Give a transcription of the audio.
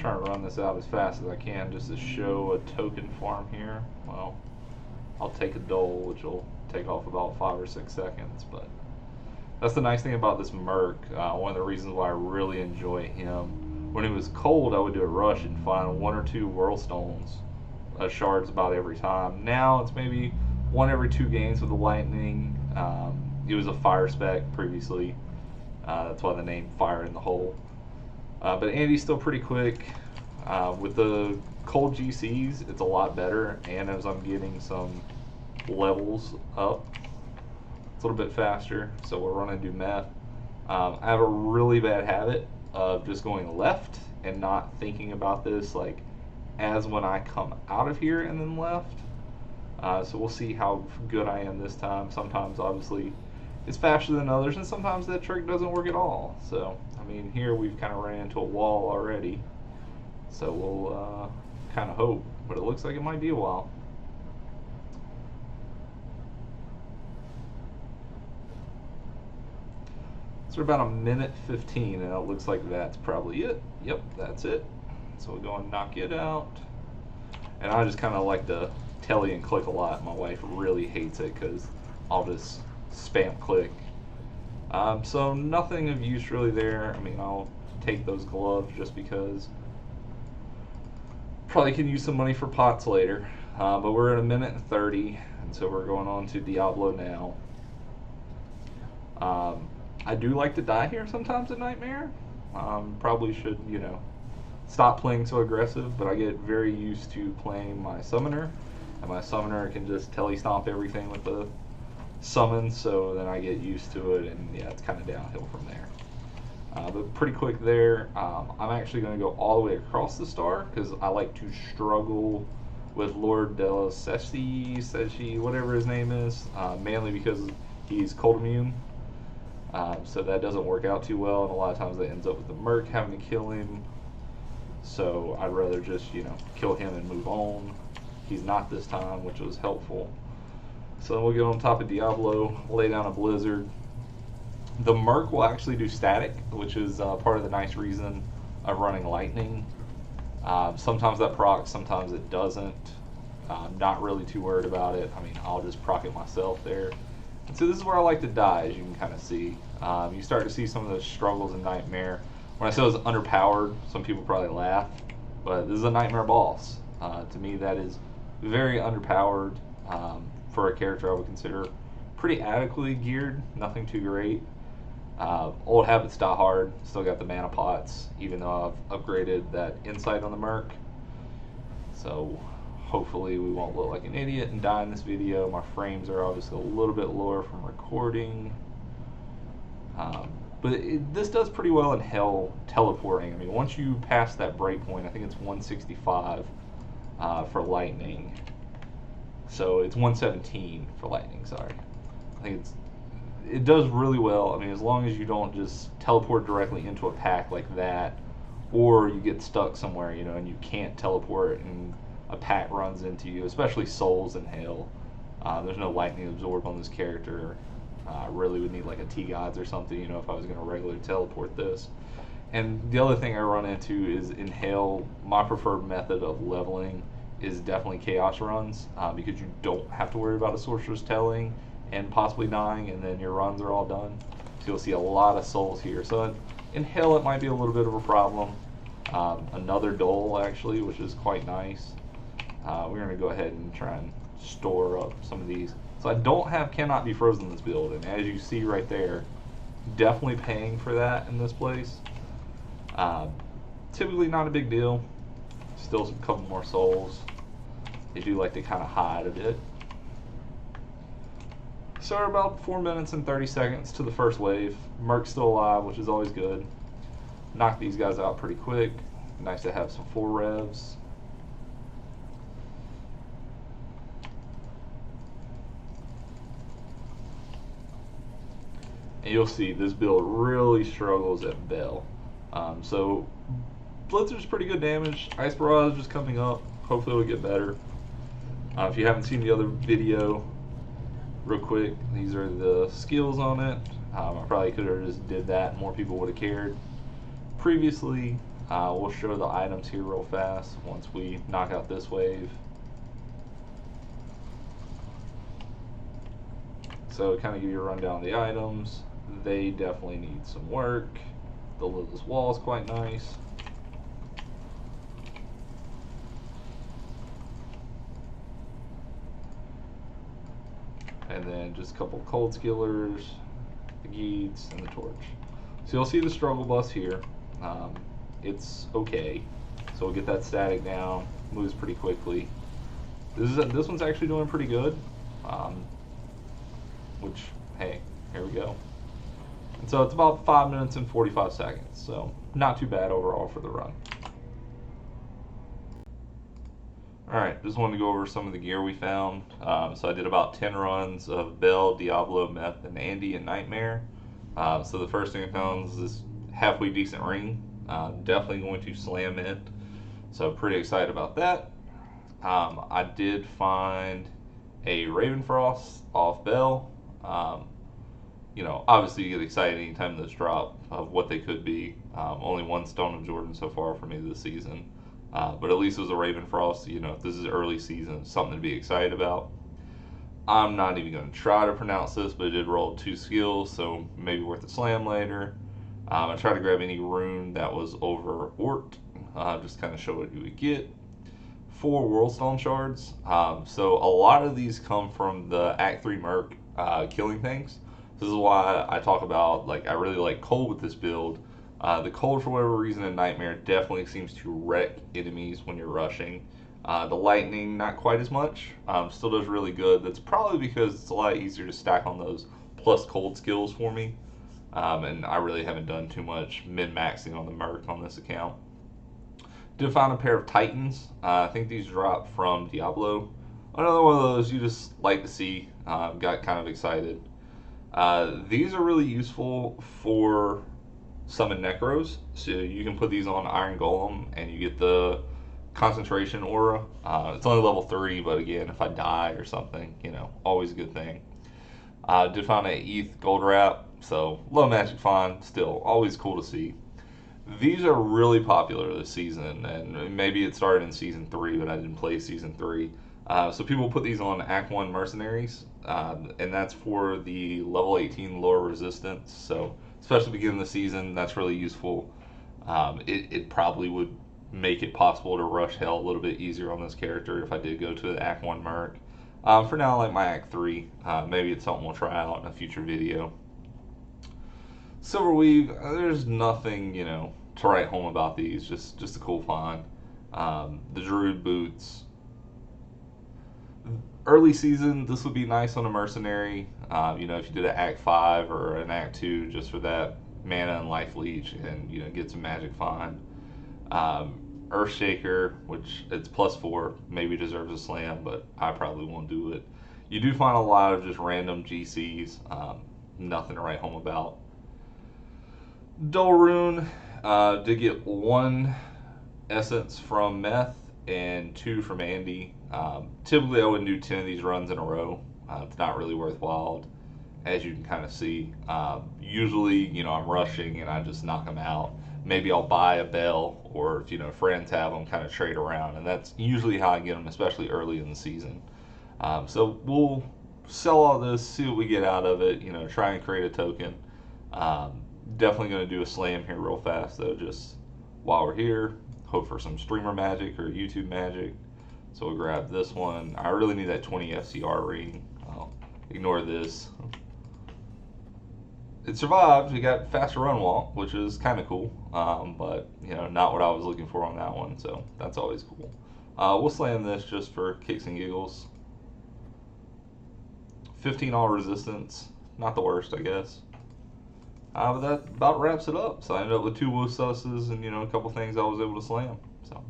trying to run this out as fast as I can just to show a token farm here. Well, I'll take a dole, which will take off about 5 or 6 seconds, but that's the nice thing about this Merc. One of the reasons why I really enjoy him. When it was cold, I would do a rush and find 1 or 2 Whirl Stones, shards about every time. Now it's maybe 1 every 2 games with the Lightning. It was a fire spec previously. That's why the name Fire in the Hole. But Andy's still pretty quick. With the cold GCs, it's a lot better. And as I'm getting some levels up, it's a little bit faster. So we're running to do Meph. I have a really bad habit of just going left and not thinking about this like as when I come out of here and then left. So we'll see how good I am this time. Sometimes obviously it's faster than others, and sometimes that trick doesn't work at all. So I mean, here we've kind of ran into a wall already, so we'll kind of hope, but it looks like it might be a while. So we're about 1:15, and it looks like that's probably it. Yep, that's it. So we'll go and knock it out. And I just kind of like to telly and click a lot. My wife really hates it because I'll just spam click. So nothing of use really there. I mean, I'll take those gloves just because probably can use some money for pots later. But we're at 1:30, and so we're going on to Diablo now. I do like to die here sometimes at Nightmare. Probably should, you know, stop playing so aggressive, but I get very used to playing my summoner, and my summoner can just telly stomp everything with the summon, so then I get used to it, and yeah, it's kind of downhill from there. But pretty quick there. I'm actually going to go all the way across the star because I like to struggle with Lord Seshi, whatever his name is, mainly because he's cold immune. So that doesn't work out too well, and a lot of times that ends up with the Merc having to kill him. So I'd rather just, you know, kill him and move on. He's not this time, which was helpful. So we'll get on top of Diablo, lay down a Blizzard. The Merc will actually do static, which is part of the nice reason of running Lightning. Sometimes that procs, sometimes it doesn't. I'm not really too worried about it. I mean, I'll just proc it myself there. And so this is where I like to die, as you can kind of see. You start to see some of those struggles in Nightmare. When I say it was underpowered, some people probably laugh, but this is a Nightmare boss. To me, that is very underpowered for a character I would consider pretty adequately geared, nothing too great. Old habits die hard, still got the mana pots, even though I've upgraded that insight on the Merc. So hopefully we won't look like an idiot and die in this video. My frames are obviously a little bit lower from recording. But this does pretty well in Hell teleporting. I mean, once you pass that breakpoint, I think it's 165 for Lightning. So it's 117 for Lightning, sorry. I think it does really well. I mean, as long as you don't just teleport directly into a pack like that, or you get stuck somewhere, you know, and you can't teleport and a pack runs into you, especially Souls in Hell. There's no Lightning Absorb on this character. I really would need like a T-Gods or something, you know, if I was going to regularly teleport this. And the other thing I run into is in Hell, my preferred method of leveling is definitely Chaos runs, because you don't have to worry about a Sorcerer's telling and possibly dying, and then your runs are all done. So you'll see a lot of Souls here. So in Hell, it might be a little bit of a problem. Another Dole, actually, which is quite nice. We're going to go ahead and try and store up some of these. So I don't have Cannot Be Frozen in this build, and as you see right there, definitely paying for that in this place. Typically not a big deal. Still a couple more Souls. They do like to kind of hide a bit. So we're about 4 minutes and 30 seconds to the first wave. Merc's still alive, which is always good. Knock these guys out pretty quick. Nice to have some full revs. And you'll see this build really struggles at Baal. So Blizzard's pretty good damage. Ice Barrage is coming up. Hopefully it'll get better. If you haven't seen the other video, real quick, these are the skills on it. I probably could have just did that and more people would have cared. Previously, We'll show the items here real fast once we knock out this wave. So kind of give you a rundown of the items. They definitely need some work. The Lilith's wall is quite nice. And then just a couple cold skillers, the Geeds, and the torch. So you'll see the struggle bus here. It's okay. So we'll get that static down, moves pretty quickly. This one's actually doing pretty good. Which, hey, here we go. And so it's about 5 minutes and 45 seconds. So not too bad overall for the run. Alright, just wanted to go over some of the gear we found. So I did about 10 runs of Baal, Diablo, Meph, and Andy and Nightmare. So the first thing I found is this halfway decent ring. Definitely going to slam it. So pretty excited about that. I did find a Ravenfrost off Baal. You know, obviously you get excited anytime those drop of what they could be. Only one Stone of Jordan so far for me this season. But at least it was a Ravenfrost. You know, if this is early season, something to be excited about. I'm not even going to try to pronounce this, but it did roll 2 skills, so maybe worth a slam later. I tried to grab any rune that was over Ort, just kind of show what you would get. 4 Worldstone shards. So a lot of these come from the Act 3 Merc killing things. This is why I talk about, like, I really like cold with this build. The cold, for whatever reason, in Nightmare definitely seems to wreck enemies when you're rushing. The lightning, not quite as much. Still does really good. That's probably because it's a lot easier to stack on those plus cold skills for me. And I really haven't done too much min-maxing on the Merc on this account. Did find a pair of Titans. I think these dropped from Diablo. Another one of those you just like to see. Got kind of excited. These are really useful for summon Necros. So you can put these on Iron Golem and you get the concentration aura. It's only level 3, but again, if I die or something, you know, always a good thing. Did find a ETH gold wrap, so low magic fine, still always cool to see. These are really popular this season, and maybe it started in season 3, but I didn't play season 3. So people put these on Act 1 mercenaries, and that's for the level 18 lower resistance. So especially beginning of the season, that's really useful. It probably would make it possible to rush hell a little bit easier on this character if I did go to the Act 1 Merc. For now, I like my Act 3. Maybe it's something we'll try out in a future video. Silverweave, there's nothing, you know, to write home about these. Just a cool find. The Druid boots. Early season, this would be nice on a mercenary. You know, if you did an Act 5 or an Act 2 just for that mana and life leech and, you know, get some magic find. Earthshaker, which it's +4, maybe deserves a slam, but I probably won't do it. You do find a lot of just random GCs, nothing to write home about. Gul Rune, did get 1 essence from Meph and 2 from Andy. Typically I wouldn't do 10 of these runs in a row. It's not really worthwhile, as you can kind of see. Usually, you know, I'm rushing and I just knock them out. Maybe I'll buy a Baal, or if, you know, friends have them, kind of trade around, and that's usually how I get them, especially early in the season. So we'll sell all this, see what we get out of it, you know, try and create a token. Definitely going to do a slam here real fast, though, just while we're here. Hope for some streamer magic or YouTube magic. So we'll grab this one. I really need that 20 FCR ring. I'll ignore this. It survived. We got faster run walk, which is kind of cool, but you know, not what I was looking for on that one. So that's always cool. We'll slam this just for kicks and giggles. 15 all resistance, not the worst, I guess. But that about wraps it up. So I ended up with 2 Woossuses and, you know, a couple things I was able to slam. So.